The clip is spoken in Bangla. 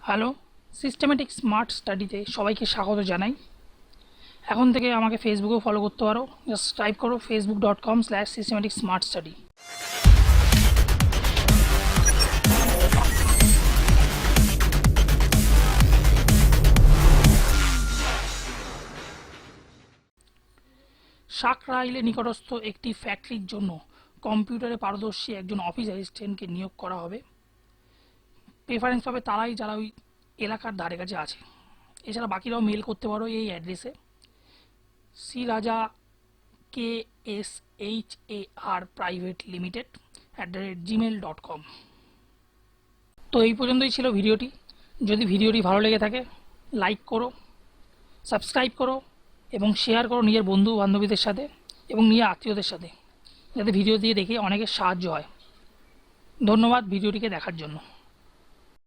হ্যালো, সিস্টেমেটিক স্মার্ট স্টাডিতে সবাইকে স্বাগত জানাই। এখন থেকে আমাকে ফেসবুকেও ফলো করতে পারো। জাস্ট টাইপ করো facebook.com/systematic smart study। সাকরাইলের নিকটস্থ একটি ফ্যাক্টরির জন্য কম্পিউটারে পারদর্শী একজন অফিস অ্যাসিস্ট্যান্টকে নিয়োগ করা হবে। প্রেফারেন্স পাবে তারাই যারা ওই এলাকার ধারে কাছে আছে। এছাড়া বাকিরাও মেল করতে পারো এই অ্যাড্রেসে sriracha KSHAR private limited @gmail.com। তো এই পর্যন্তই ছিল ভিডিওটি। যদি ভিডিওটি ভালো লেগে থাকে লাইক করো, সাবস্ক্রাইব করো এবং শেয়ার করো নিজের বন্ধু বান্ধবীদের সাথে এবং নিজের আত্মীয়দের সাথে, যাতে ভিডিও দিয়ে দেখে অনেকের সাহায্য হয়। ধন্যবাদ ভিডিওটিকে দেখার জন্য।